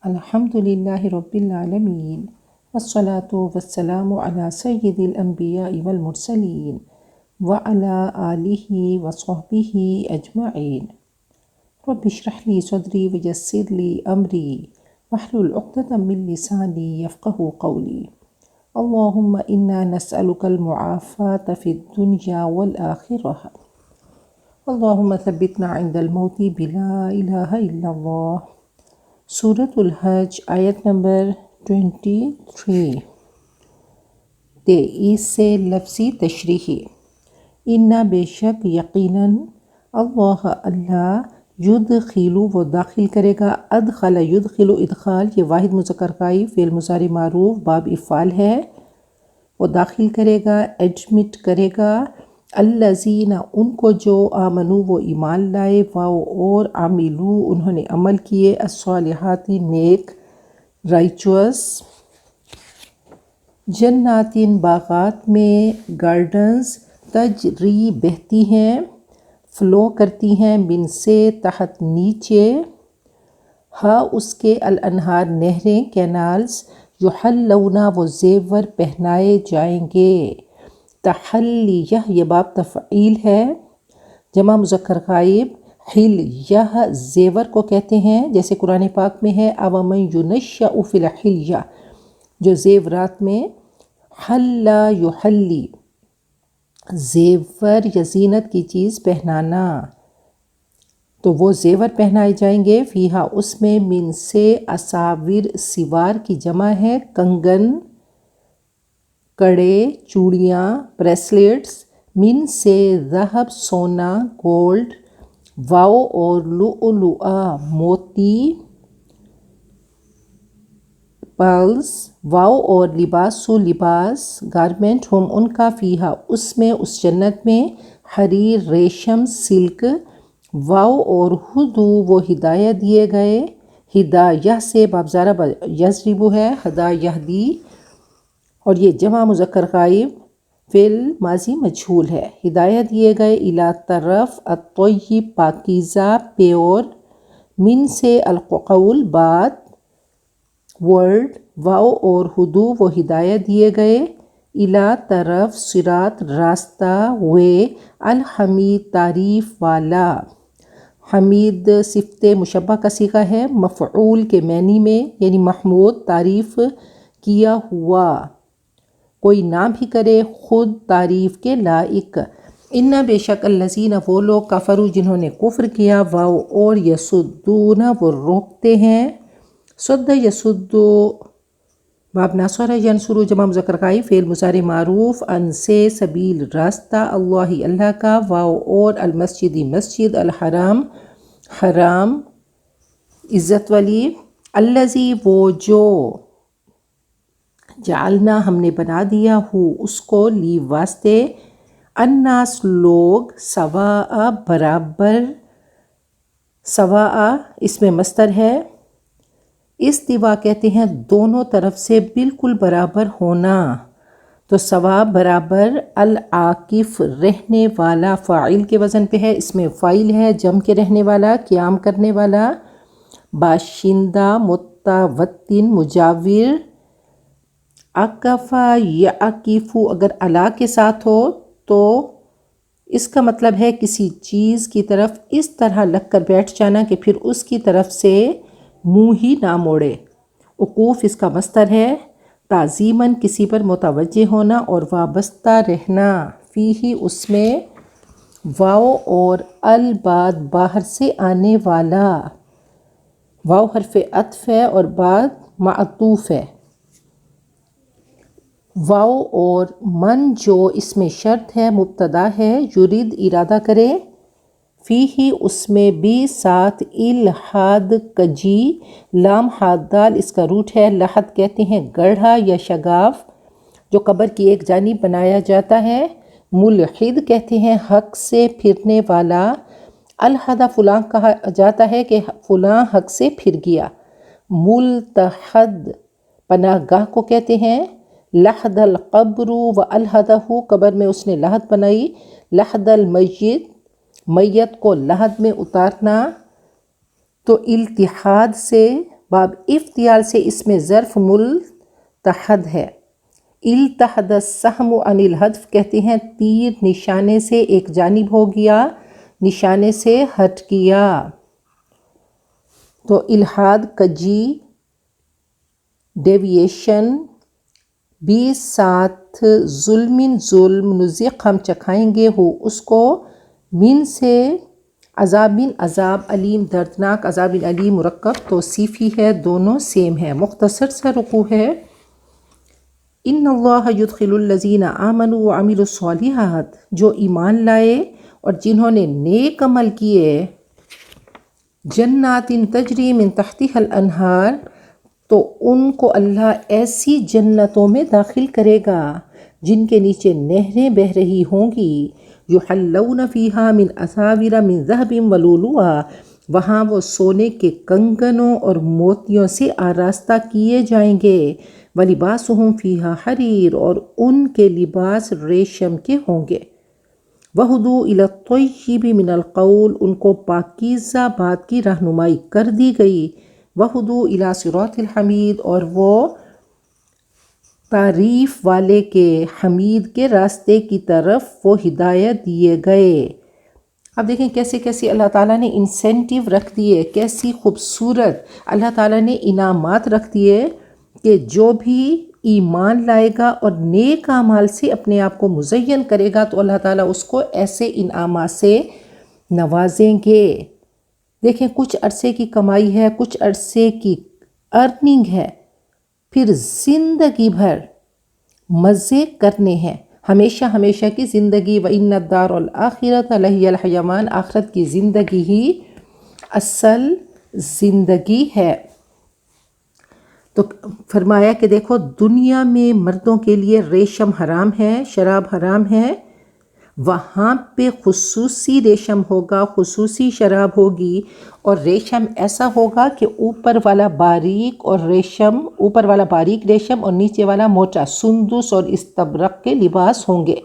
الحمد للہ رب العالمین والصلاة والسلام علی سید الانبیاء والمرسلین وعلی آلہ وصحبہ اجمعین۔ رب اشرح لی صدری ویسر لی امری واحلل عقدۃ من لسانی یفقہوا قولی۔ اللہم انا نسألک المعافاة فی الدنیا والآخرہ۔ اللہم ثبتنا عند الموت بلا الہ الا اللہ۔ سورۃ الحج آیت نمبر 23۔ 23 سے لفظی تشریحی۔ انا بے شک یقیناً اللہ یدخلو وہ داخل کرے گا، ادخل یدخلو ادخال، یہ واحد مذکر غائب فعل مضارع معروف باب افعال ہے، وہ داخل کرے گا، ایڈمٹ کرے گا، الذین ان کو جو آمنو وہ ایمان لائے، اور عاملو انہوں نے عمل کیے، الصالحات نیک رائچوس، جنات باغات میں، گارڈنز، تجری بہتی ہیں، فلو کرتی ہیں، من سے تحت نیچے، ہاں اس کے، الانہار نہریں، کینالز، یحلون وہ زیور پہنائے جائیں گے۔ تحلیہ یہ باب تفعیل ہے، جمع مذکر غائب، حلیہ زیور کو کہتے ہیں، جیسے قرآن پاک میں ہے اومن ینشأ فی الحلیہ، جو زیورات میں، حلی یحلی زیور یا زینت کی چیز پہنانا، تو وہ زیور پہنائے جائیں گے، فیہا اس میں، من سے اساور سوار کی جمع ہے، کنگن، کڑے، چوڑیاں، بریسلیٹس، من سے ذہب سونا گولڈ، واو اور لؤلؤا موتی، پرلز، واو اور لباسو لباس گارمنٹ، ہم ان کا، فیہا اس میں، اس جنت میں، حریر ریشم سلک، واو اور ہدو وہ ہدایت دیے گئے، ہدایہ سے باب ضرب یضرب ہے، ہدا یہدی، اور یہ جمع مذکر غائب فعل ماضی مجہول ہے، ہدایت دیے گئے، الی طرف، الطیب پاکیزہ پیور، من سے القول بات ورڈ، واو اور ہدو وہ ہدایت دیے گئے، الی طرف صراط راستہ، وے الحمید تعریف والا، حمید صفت مشبہ کا صیغہ ہے، مفعول کے معنی میں، یعنی محمود تعریف کیا ہوا، کوئی نہ بھی کرے، خود تعریف کے لائق۔ انا بے شک الذین وہ لوگ، کفروا جنہوں نے کفر کیا، واو اور یصدون وہ روکتے ہیں، صد یصد باب ناصر ینصر جمع مذکر غائب فعل مضارع معروف، ان سے سبیل راستہ، اللہ کا، واو اور المسجد مسجد، الحرام حرام عزت والی، الذی وہ جو، جعلنا ہم نے بنا دیا، ہو اس کو، لی واسطے، الناس لوگ، سواء برابر، سواء اس میں مصدر ہے، استوا کہتے ہیں دونوں طرف سے بالکل برابر ہونا، تو سوا برابر، العاکف رہنے والا، فاعل کے وزن پہ ہے، اس میں فاعل ہے، جم کے رہنے والا، قیام کرنے والا، باشندہ، متوطن مجاور، عکفا یعکفو اگر الا کے ساتھ ہو تو اس کا مطلب ہے کسی چیز کی طرف اس طرح لگ کر بیٹھ جانا کہ پھر اس کی طرف سے منہ ہی نہ موڑے، وقوف اس کا مصدر ہے، تعظیماً کسی پر متوجہ ہونا اور وابستہ رہنا، فیہ اس میں، واو اور بعد باہر سے آنے والا، واو حرف عطف ہے اور بعد معطوف ہے، واو اور من جو اس میں شرط ہے، مبتدا ہے، یرید ارادہ کرے، فیہ اس میں، بھی ساتھ، الحاد کجی، لام حاد دال اس کا روٹ ہے، لحد کہتے ہیں گڑھا یا شگاف جو قبر کی ایک جانب بنایا جاتا ہے، ملحد کہتے ہیں حق سے پھرنے والا، الحدہ فلاں کہا جاتا ہے کہ فلاں حق سے پھر گیا، ملتحد پناہ گاہ کو کہتے ہیں، لحد القبر و الحدہ قبر میں اس نے لحد بنائی، لحد المیت میت کو لحد میں اتارنا، تو التحاد سے باب افتیال سے اس میں ظرف ملتحد ہے۔ التحد السہم عن الہدف کہتے ہیں تیر نشانے سے ایک جانب ہو گیا، نشانے سے ہٹ گیا۔ تو الحاد کجی، ڈیویشن، 20 ساتھ ظلم نذق ہم چکھائیں گے ہو اس کو، من سے عذاب عذاب، علیم دردناک، عذاب علیم مرکب توصیفی ہے، دونوں سیم ہے۔ مختصر سا رکوع ہے۔ ان اللہ یدخل الذین آمنوا وعملوا الصالحات، جو ایمان لائے اور جنہوں نے نیک عمل کیے، جنات تجری من تحتها الانہار، تو ان کو اللہ ایسی جنتوں میں داخل کرے گا جن کے نیچے نہریں بہہ رہی ہوں گی، یحلون فیہا من اساور من ذہب ولؤلؤا، وہاں وہ سونے کے کنگنوں اور موتیوں سے آراستہ کیے جائیں گے، ولباسہم فیہا حریر، اور ان کے لباس ریشم کے ہوں گے، وہدوا الی الطیب من القول، ان کو پاکیزہ بات کی رہنمائی کر دی گئی، وہدوا الی صراط الحمید، اور وہ تعریف والے کے حمید کے راستے کی طرف وہ ہدایت دیے گئے۔ اب دیکھیں کیسے کیسے اللہ تعالیٰ نے انسینٹیو رکھ دیے، کیسی خوبصورت اللہ تعالیٰ نے انعامات رکھ دیے کہ جو بھی ایمان لائے گا اور نیک اعمال سے اپنے آپ کو مزین کرے گا تو اللہ تعالیٰ اس کو ایسے انعامات سے نوازیں گے۔ دیکھیں کچھ عرصے کی کمائی ہے، کچھ عرصے کی ارننگ ہے، پھر زندگی بھر مزے کرنے ہیں، ہمیشہ ہمیشہ کی زندگی۔ وَإِنَّ الدَّارَ الْآخِرَةَ لَهِيَ الْحَيَوَانُ، آخرت کی زندگی ہی اصل زندگی ہے۔ تو فرمایا کہ دیکھو دنیا میں مردوں کے لیے ریشم حرام ہے، شراب حرام ہے، وہاں پہ خصوصی ریشم ہوگا، خصوصی شراب ہوگی، اور ریشم ایسا ہوگا کہ اوپر والا باریک ریشم اور نیچے والا موٹا، سندس اور استبرق کے لباس ہوں گے۔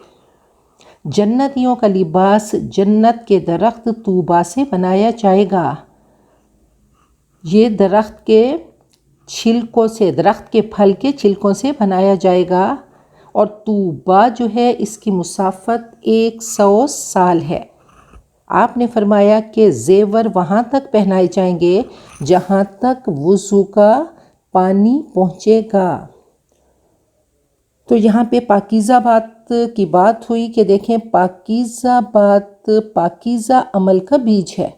جنتیوں کا لباس جنت کے درخت طوبا سے بنایا جائے گا، یہ درخت کے چھلکوں سے، درخت کے پھل کے چھلکوں سے بنایا جائے گا، اور طوبا جو ہے اس کی مسافت 100 سال ہے۔ آپ نے فرمایا کہ زیور وہاں تک پہنائے جائیں گے جہاں تک وضو کا پانی پہنچے گا۔ تو یہاں پہ پاکیزہ بات کی بات ہوئی کہ دیکھیں پاکیزہ بات پاکیزہ عمل کا بیج ہے،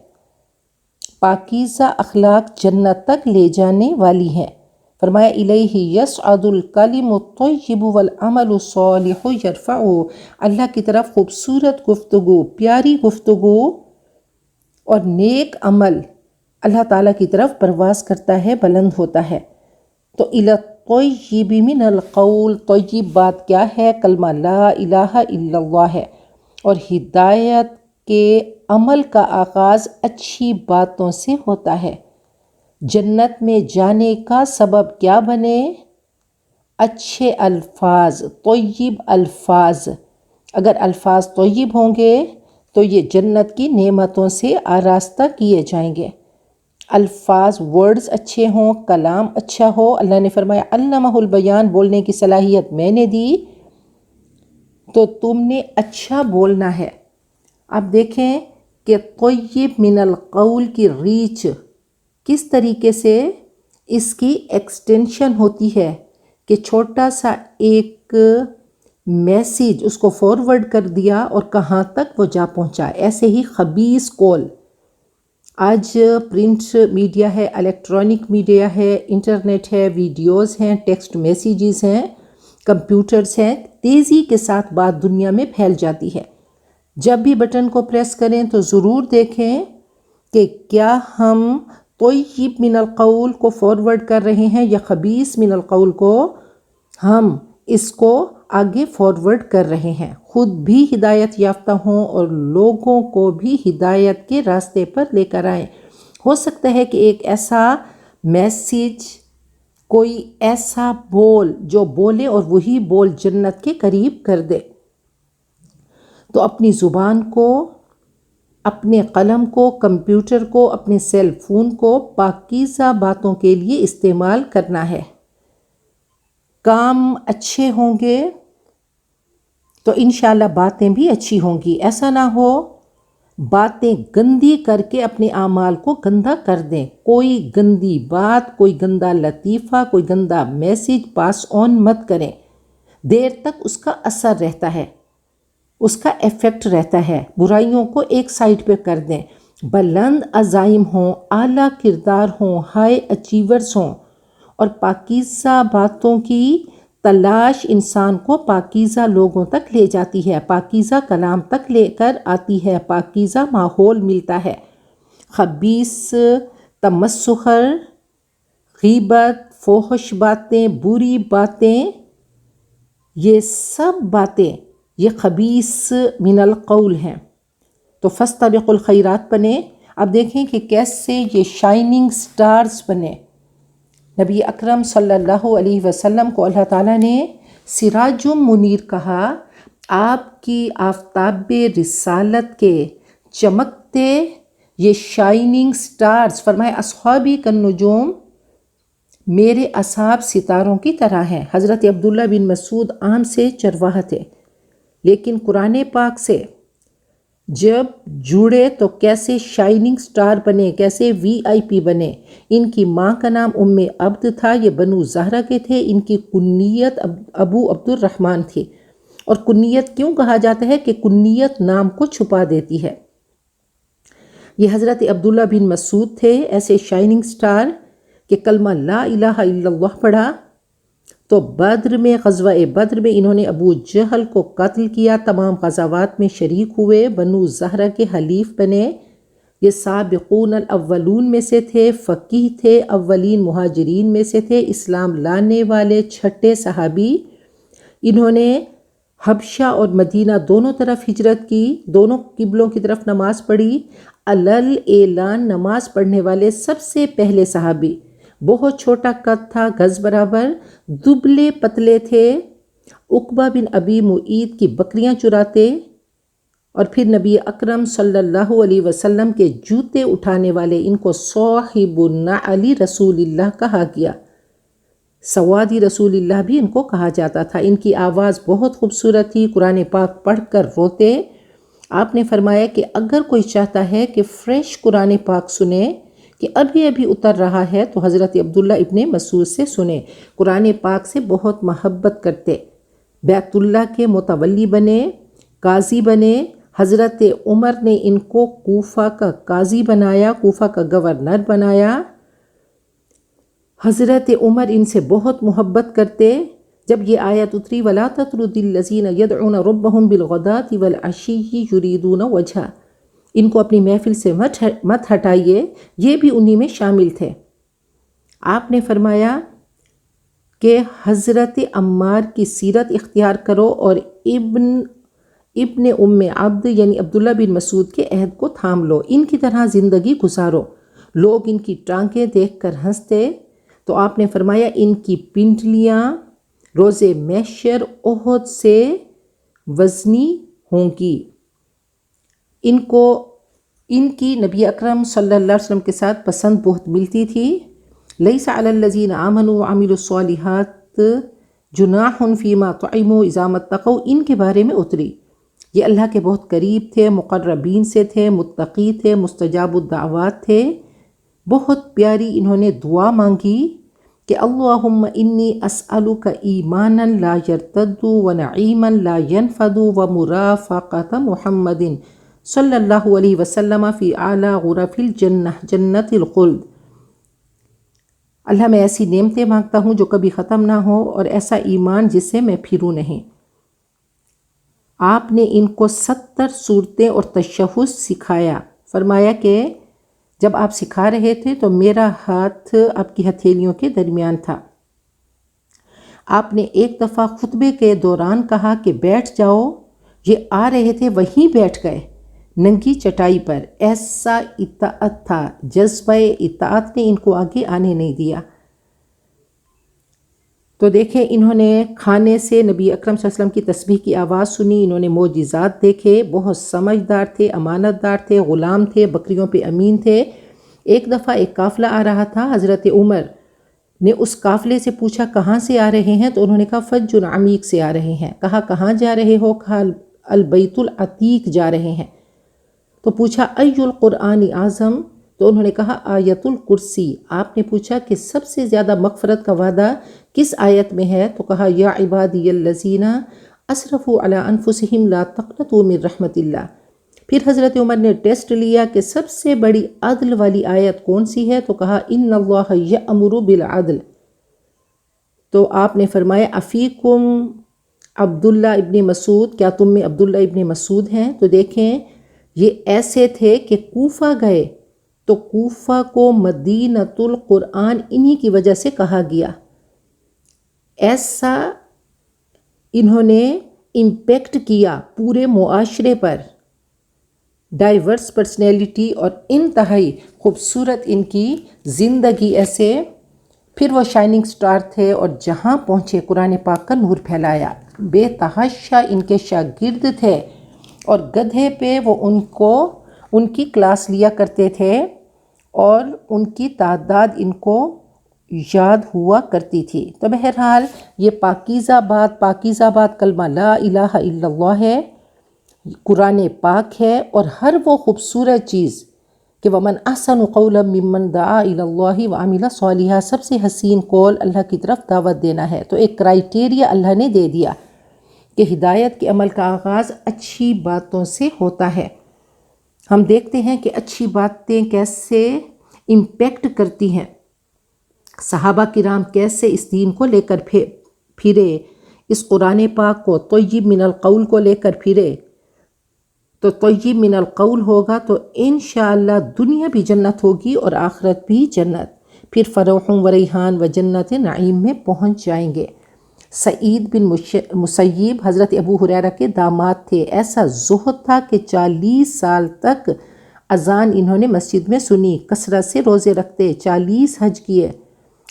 پاکیزہ اخلاق جنت تک لے جانے والی ہیں۔ فرمایا الیہ یصعد الکلم الطیب والعمل الصالح یرفعہ، اللہ کی طرف خوبصورت گفتگو، پیاری گفتگو اور نیک عمل اللہ تعالیٰ کی طرف پرواز کرتا ہے، بلند ہوتا ہے۔ تو الی الطیب من القول، طیب بات کیا ہے؟ کلمہ لا الہ الا اللہ ہے، اور ہدایت کے عمل کا آغاز اچھی باتوں سے ہوتا ہے۔ جنت میں جانے کا سبب کیا بنے؟ اچھے الفاظ، طیب الفاظ۔ اگر الفاظ طیب ہوں گے تو یہ جنت کی نعمتوں سے آراستہ کیے جائیں گے۔ الفاظ ورڈز اچھے ہوں، کلام اچھا ہو۔ اللہ نے فرمایا علمہ البیان، بولنے کی صلاحیت میں نے دی، تو تم نے اچھا بولنا ہے۔ اب دیکھیں کہ طیب من القول کی ریچ کس طریقے سے اس کی ایکسٹینشن ہوتی ہے کہ چھوٹا سا ایک میسیج اس کو فارورڈ کر دیا اور کہاں تک وہ جا پہنچا۔ ایسے ہی خبیث قول، آج پرنٹ میڈیا ہے، الیکٹرانک میڈیا ہے، انٹرنیٹ ہے، ویڈیوز ہیں، ٹیکسٹ میسیجز ہیں، کمپیوٹرز ہیں، تیزی کے ساتھ بات دنیا میں پھیل جاتی ہے۔ جب بھی بٹن کو پریس کریں تو ضرور دیکھیں کہ کیا ہم طیب من القول کو فارورڈ کر رہے ہیں یا خبیث من القول کو ہم اس کو آگے فارورڈ کر رہے ہیں۔ خود بھی ہدایت یافتہ ہوں اور لوگوں کو بھی ہدایت کے راستے پر لے کر آئیں۔ ہو سکتا ہے کہ ایک ایسا میسیج، کوئی ایسا بول جو بولے اور وہی بول جنت کے قریب کر دے۔ تو اپنی زبان کو اپنے قلم کو، کمپیوٹر کو، اپنے سیل فون کو پاکیزہ باتوں کے لیے استعمال کرنا ہے۔ کام اچھے ہوں گے تو انشاءاللہ باتیں بھی اچھی ہوں گی۔ ایسا نہ ہو باتیں گندی کر کے اپنے اعمال کو گندا کر دیں۔ کوئی گندی بات، کوئی گندا لطیفہ، کوئی گندا میسج پاس آن مت کریں۔ دیر تک اس کا اثر رہتا ہے، اس کا ایفیکٹ رہتا ہے۔ برائیوں کو ایک سائڈ پہ کر دیں۔ بلند عزائم ہوں، اعلیٰ کردار ہوں، ہائی اچیورز ہوں، اور پاکیزہ باتوں کی تلاش انسان کو پاکیزہ لوگوں تک لے جاتی ہے، پاکیزہ کلام تک لے کر آتی ہے، پاکیزہ ماحول ملتا ہے۔ خبیث تمسخر، غیبت، فحش باتیں، بری باتیں، یہ سب باتیں یہ خبیث من القول ہیں۔ تو فاستبقوا الخیرات بنے۔ اب دیکھیں کہ کیسے یہ شائننگ سٹارز بنے۔ نبی اکرم صلی اللہ علیہ وسلم کو اللہ تعالیٰ نے سراج منیر کہا۔ آپ کی آفتاب رسالت کے چمکتے یہ شائننگ سٹارز، فرمائے اصحابی کالنجوم، میرے اصحاب ستاروں کی طرح ہیں۔ حضرت عبداللہ بن مسعود عام سے چرواہا تھے، لیکن قرآن پاک سے جب جڑے تو کیسے شائننگ سٹار بنے، کیسے وی آئی پی بنے۔ ان کی ماں کا نام ام عبد تھا، یہ بنو زہرہ کے تھے۔ ان کی کنیت ابو عبد الرحمن تھی۔ اور کنیت کیوں کہا جاتا ہے کہ کنیت نام کو چھپا دیتی ہے۔ یہ حضرت عبداللہ بن مسعود تھے، ایسے شائننگ سٹار کہ کلمہ لا الہ الا اللہ پڑھا تو بدر میں، غزوہ بدر میں انہوں نے ابو جہل کو قتل کیا، تمام غزوات میں شریک ہوئے، بنو زہرہ کے حلیف بنے۔ یہ سابقون الاولون میں سے تھے، فقیہ تھے، اولین مہاجرین میں سے تھے، اسلام لانے والے چھٹے صحابی۔ انہوں نے حبشہ اور مدینہ دونوں طرف ہجرت کی، دونوں قبلوں کی طرف نماز پڑھی، علل اعلان نماز پڑھنے والے سب سے پہلے صحابی۔ بہت چھوٹا قد تھا، گز برابر، دبلے پتلے تھے، عقبہ بن ابی معیط کی بکریاں چراتے، اور پھر نبی اکرم صلی اللہ علیہ وسلم کے جوتے اٹھانے والے، ان کو صاحب النعل رسول اللہ کہا گیا۔ سوادی رسول اللہ بھی ان کو کہا جاتا تھا۔ ان کی آواز بہت خوبصورت تھی، قرآن پاک پڑھ کر روتے۔ آپ نے فرمایا کہ اگر کوئی چاہتا ہے کہ فریش قرآن پاک سنے کہ ابھی ابھی اتر رہا ہے تو حضرت عبداللہ ابن مسعود سے سنے۔ قرآن پاک سے بہت محبت کرتے، بیت اللہ کے متولی بنے، قاضی بنے۔ حضرت عمر نے ان کو کوفہ کا قاضی بنایا، کوفہ کا گورنر بنایا۔ حضرت عمر ان سے بہت محبت کرتے۔ جب یہ آیت اتری وَلَا تَطْرُدِ الَّذِينَ يَدْعُونَ رَبَّهُمْ بِالْغَدَاةِ وَالْعَشِيِّ يُرِيدُونَ وَجْهَهُ، ان کو اپنی محفل سے مت ہٹائیے، یہ بھی انہی میں شامل تھے۔ آپ نے فرمایا کہ حضرت عمار کی سیرت اختیار کرو اور ابن ام عبد یعنی عبداللہ بن مسعود کے عہد کو تھام لو، ان کی طرح زندگی گزارو۔ لوگ ان کی ٹانکیں دیکھ کر ہنستے تو آپ نے فرمایا ان کی پنڈلیاں روز محشر احد سے وزنی ہوں گی۔ ان کی نبی اکرم صلی اللہ علیہ وسلم کے ساتھ پسند بہت ملتی تھی۔ لیس علی الذین آمنوا وعملوا الصالحات جناح فیما طعموا اذا ما اتقوا، ان کے بارے میں اتری۔ یہ اللہ کے بہت قریب تھے، مقربین سے تھے، متقی تھے، مستجاب الدعوات تھے۔ بہت پیاری انہوں نے دعا مانگی کہ اللہم انی اسألک ایمانا لا یرتد ونعیما لا ینفد ومرافقۃ محمد صلی اللہ علیہ وسلم فی اعلی غرف الجنہ جنت الخلد۔ اللہ میں ایسی نعمتیں مانگتا ہوں جو کبھی ختم نہ ہو، اور ایسا ایمان جس سے میں پھروں نہیں۔ آپ نے ان کو 70 صورتیں اور تشہد سکھایا۔ فرمایا کہ جب آپ سکھا رہے تھے تو میرا ہاتھ آپ کی ہتھیلیوں کے درمیان تھا۔ آپ نے ایک دفعہ خطبے کے دوران کہا کہ بیٹھ جاؤ، یہ آ رہے تھے وہیں بیٹھ گئے ننگی چٹائی پر۔ ایسا اطاعت تھا، جذبہ اطاعت نے ان کو آگے آنے نہیں دیا۔ تو دیکھیں انہوں نے کھانے سے نبی اکرم صلی اللہ علیہ وسلم کی تسبیح کی آواز سنی، انہوں نے معجزات دیکھے، بہت سمجھدار تھے، امانت دار تھے، غلام تھے، بکریوں پہ امین تھے۔ ایک دفعہ ایک قافلہ آ رہا تھا، حضرت عمر نے اس قافلے سے پوچھا کہاں سے آ رہے ہیں؟ تو انہوں نے کہا فج عمیق سے آ رہے ہیں۔ کہا کہاں جا رہے ہو؟ کہا البیت العتیق جا رہے ہیں۔ تو پوچھا ای القرآن اعظم؟ تو انہوں نے کہا آیت الکرسی۔ آپ نے پوچھا کہ سب سے زیادہ مغفرت کا وعدہ کس آیت میں ہے؟ تو کہا یا عبادی الذین اسرفوا علی انفسہم لا تقنطوا من رحمت اللہ۔ پھر حضرت عمر نے ٹیسٹ لیا کہ سب سے بڑی عدل والی آیت کون سی ہے؟ تو کہا ان اللہ یأمر بالعدل۔ تو آپ نے فرمایا افیکم عبداللہ ابن مسعود، کیا تم میں عبداللہ ابن مسعود ہیں؟ تو دیکھیں یہ ایسے تھے کہ کوفہ گئے تو کوفہ کو مدینۃ القرآن انہی کی وجہ سے کہا گیا۔ ایسا انہوں نے امپیکٹ کیا پورے معاشرے پر، ڈائیورس پرسنالٹی اور انتہائی خوبصورت ان کی زندگی ایسے۔ پھر وہ شائننگ سٹار تھے اور جہاں پہنچے قرآن پاک کا نور پھیلایا۔ بے تحاشا ان کے شاگرد تھے اور گدھے پہ وہ ان کی کلاس لیا کرتے تھے اور ان کی تعداد ان کو یاد ہوا کرتی تھی۔ تو بہرحال یہ پاکیزہ بات کلمہ لا الہ الا اللہ ہے، قرآن پاک ہے، اور ہر وہ خوبصورت چیز کہ وَمَنْ أَحْسَنُ قَوْلًا مِّمَّنْ دَعَا إِلَى اللَّهِ وَعَمِلَ صَالِحًا، سب سے حسین قول اللہ کی طرف دعوت دینا ہے۔ تو ایک کرائیٹیریا اللہ نے دے دیا کہ ہدایت کے عمل کا آغاز اچھی باتوں سے ہوتا ہے۔ ہم دیکھتے ہیں کہ اچھی باتیں کیسے امپیکٹ کرتی ہیں، صحابہ کرام کیسے اس دین کو لے کر پھرے، اس قرآن پاک کو طیب من القول کو لے کر پھرے۔ تو طیب من القول ہوگا تو انشاءاللہ دنیا بھی جنت ہوگی اور آخرت بھی جنت، پھر فروح و ریحان و جنت نعیم میں پہنچ جائیں گے۔ سعید بن مسیب حضرت ابو ہریرہ کے داماد تھے، ایسا زہد تھا کہ 40 سال تک اذان انہوں نے مسجد میں سنی، کثرت سے روزے رکھتے، 40 حج کیے۔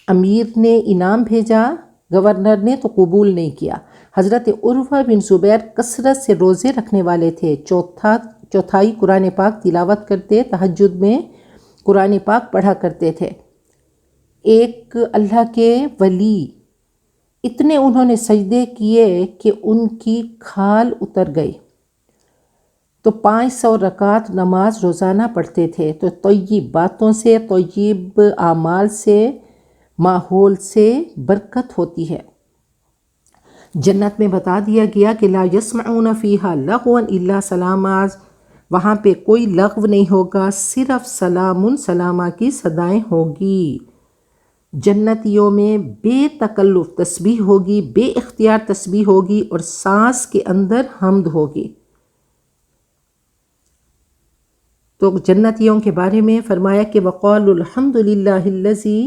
امیر نے انعام بھیجا، گورنر نے تو قبول نہیں کیا۔ حضرت عروہ بن زبیر کثرت سے روزے رکھنے والے تھے، چوتھائی قرآن پاک تلاوت کرتے، تہجد میں قرآن پاک پڑھا کرتے تھے۔ ایک اللہ کے ولی اتنے انہوں نے سجدے کیے کہ ان کی کھال اتر گئی۔ تو 500 رکعت نماز روزانہ پڑھتے تھے۔ تو طیب باتوں سے، طیب اعمال سے، ماحول سے برکت ہوتی ہے۔ جنت میں بتا دیا گیا کہ لا یسمعون فیہا لغوا الا سلاما، وہاں پہ کوئی لغو نہیں ہوگا، صرف سلام سلامہ کی صدائیں ہوگی۔ جنتیوں میں بے تکلف تسبیح ہوگی، بے اختیار تسبیح ہوگی، اور سانس کے اندر حمد ہوگی۔ تو جنتیوں کے بارے میں فرمایا کہ وَقَالُوا الْحَمْدُ لِلَّهِ الَّذِي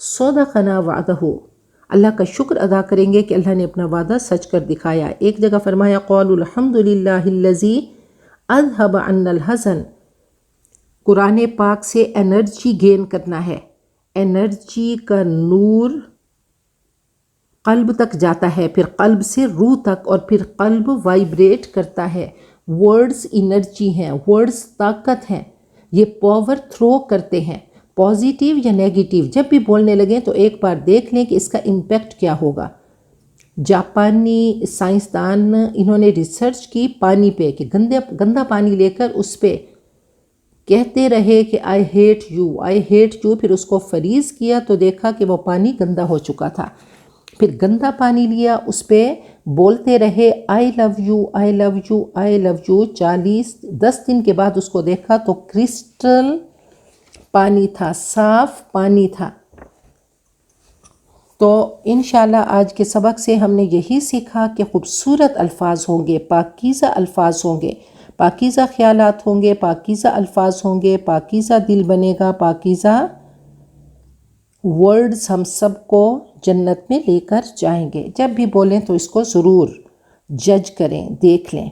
صَدَقَنَا وَعْدَهُ، اللہ کا شکر ادا کریں گے کہ اللہ نے اپنا وعدہ سچ کر دکھایا۔ ایک جگہ فرمایا قَالُوا الْحَمْدُ لِلَّهِ الَّذِي أَذْهَبَ عَنَّا الْحَزَنَ، قرآن پاک سے انرجی گین کرنا ہے۔ انرجی کا نور قلب تک جاتا ہے، پھر قلب سے روح تک، اور پھر قلب وائبریٹ کرتا ہے۔ ورڈز انرجی ہیں، ورڈز طاقت ہیں، یہ پاور تھرو کرتے ہیں، پازیٹیو یا نیگیٹیو۔ جب بھی بولنے لگیں تو ایک بار دیکھ لیں کہ اس کا امپیکٹ کیا ہوگا۔ جاپانی سائنسدان انہوں نے ریسرچ کی پانی پہ کہ گندا پانی لے کر اس پہ کہتے رہے کہ I hate you, I hate you, پھر اس کو فریز کیا تو دیکھا کہ وہ پانی گندا ہو چکا تھا۔ پھر گندا پانی لیا، اس پہ بولتے رہے I love you, I love you, I love you, 10 دن کے بعد اس کو دیکھا تو کرسٹل پانی تھا، صاف پانی تھا۔ تو انشاءاللہ آج کے سبق سے ہم نے یہی سیکھا کہ خوبصورت الفاظ ہوں گے، پاکیزہ الفاظ ہوں گے، پاکیزہ خیالات ہوں گے، پاکیزہ الفاظ ہوں گے، پاکیزہ دل بنے گا، پاکیزہ ورڈز ہم سب کو جنت میں لے کر جائیں گے۔ جب بھی بولیں تو اس کو ضرور جج کریں، دیکھ لیں۔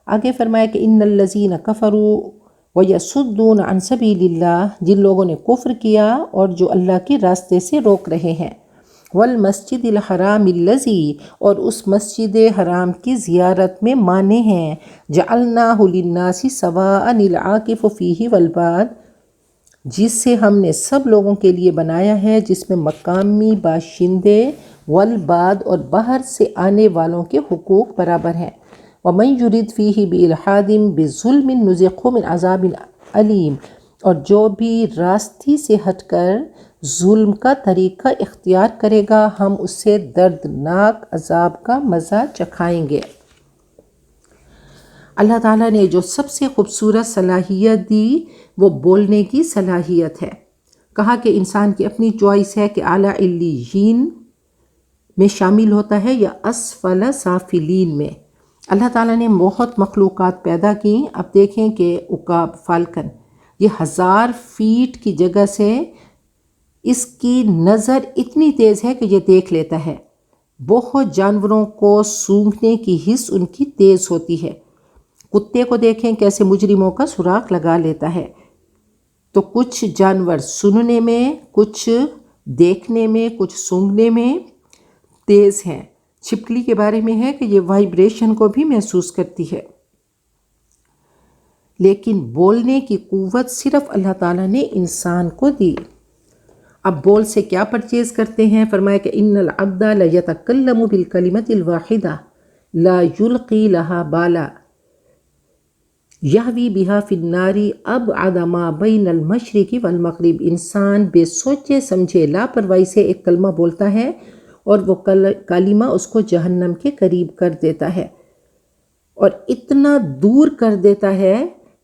آگے فرمایا کہ ان الذین کفروا ویصدون عن سبیل اللہ، جن لوگوں نے کفر کیا اور جو اللہ کے راستے سے روک رہے ہیں، والمسجد الحرام الذی، اور اس مسجد حرام کی زیارت میں مانے ہیں، جعلناہ للناس سواء العاکف فیہ والباد، جس سے ہم نے سب لوگوں کے لیے بنایا ہے، جس میں مقامی باشندے والباد اور باہر سے آنے والوں کے حقوق برابر ہیں۔ وَمَن يُرِدْ فِيهِ بِإِلْحَادٍ بِظُلْمٍ نُذِقْهُ مِنْ عَذَابٍ علیم، اور جو بھی راستی سے ہٹ کر ظلم کا طریقہ اختیار کرے گا، ہم اسے دردناک عذاب کا مزہ چکھائیں گے۔ اللہ تعالیٰ نے جو سب سے خوبصورت صلاحیت دی وہ بولنے کی صلاحیت ہے۔ کہا کہ انسان کی اپنی چوائس ہے کہ اعلیٰ علیین میں شامل ہوتا ہے یا اسفل سافلین میں۔ اللہ تعالیٰ نے بہت مخلوقات پیدا کی۔ اب دیکھیں کہ عقاب، فالکن، یہ 1000 فیٹ کی جگہ سے اس کی نظر اتنی تیز ہے کہ یہ دیکھ لیتا ہے۔ بہت جانوروں کو سونگھنے کی حس ان کی تیز ہوتی ہے۔ کتے کو دیکھیں کیسے مجرموں کا سراغ لگا لیتا ہے۔ تو کچھ جانور سننے میں، کچھ دیکھنے میں، کچھ سونگھنے میں تیز ہیں۔ چھپکلی کے بارے میں ہے کہ یہ وائبریشن کو بھی محسوس کرتی ہے۔ لیکن بولنے کی قوت صرف اللہ تعالیٰ نے انسان کو دی۔ اب بول سے کیا پرچیز کرتے ہیں؟ فرمایا کہ ان العبد لیتکلم بالکلمۃ الواحدہ لا یلقی لہا بالا یہوی بہا فی النار ابعد ما بین المشرق والمغرب، انسان بے سوچے سمجھے لاپرواہی سے ایک کلمہ بولتا ہے اور وہ کلمہ اس کو جہنم کے قریب کر دیتا ہے، اور اتنا دور کر دیتا ہے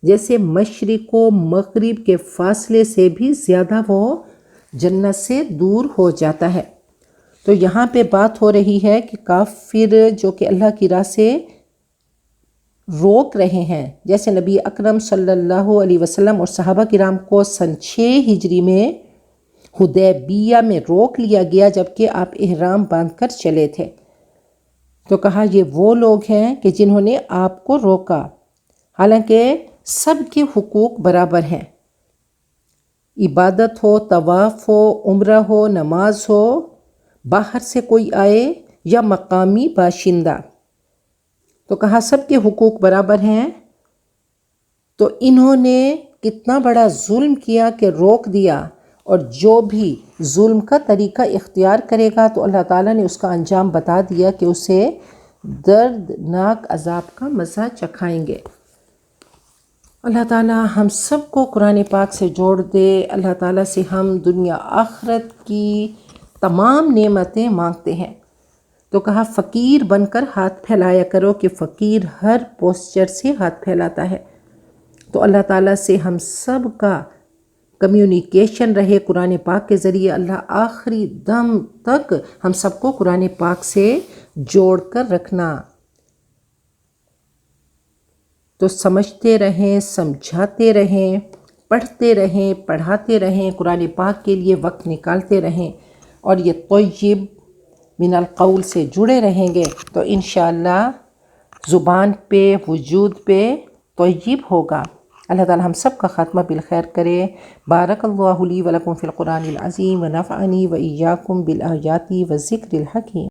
جیسے مشرق و مغرب کے فاصلے سے بھی زیادہ وہ جنت سے دور ہو جاتا ہے۔ تو یہاں پہ بات ہو رہی ہے کہ کافر جو کہ اللہ کی راہ سے روک رہے ہیں، جیسے نبی اکرم صلی اللہ علیہ وسلم اور صحابہ کرام کو سن 6 ہجری میں حدیبیہ میں روک لیا گیا جبکہ آپ احرام باندھ کر چلے تھے، تو کہا یہ وہ لوگ ہیں کہ جنہوں نے آپ کو روکا، حالانکہ سب کے حقوق برابر ہیں۔ عبادت ہو، طواف ہو، عمرہ ہو، نماز ہو، باہر سے کوئی آئے یا مقامی باشندہ، تو کہا سب کے حقوق برابر ہیں۔ تو انہوں نے کتنا بڑا ظلم کیا کہ روک دیا، اور جو بھی ظلم کا طریقہ اختیار کرے گا تو اللہ تعالیٰ نے اس کا انجام بتا دیا کہ اسے دردناک عذاب کا مزہ چکھائیں گے۔ اللہ تعالیٰ ہم سب کو قرآن پاک سے جوڑ دے۔ اللہ تعالیٰ سے ہم دنیا آخرت کی تمام نعمتیں مانگتے ہیں۔ تو کہا فقیر بن کر ہاتھ پھیلایا کرو، کہ فقیر ہر پوسچر سے ہاتھ پھیلاتا ہے۔ تو اللہ تعالیٰ سے ہم سب کا کمیونیکیشن رہے قرآن پاک کے ذریعے۔ اللہ آخری دم تک ہم سب کو قرآن پاک سے جوڑ کر رکھنا۔ تو سمجھتے رہیں، سمجھاتے رہیں، پڑھتے رہیں، پڑھاتے رہیں، قرآن پاک کے لیے وقت نکالتے رہیں، اور یہ طیب من القول سے جڑے رہیں گے تو انشاءاللہ زبان پہ، وجود پہ طیب ہوگا۔ اللہ تعالی ہم سب کا خاتمہ بالخیر کرے۔ بارک اللہ لی ولکم فی القرآن العظیم ونفعنی وإیاکم بالآیات والذکر الحکیم۔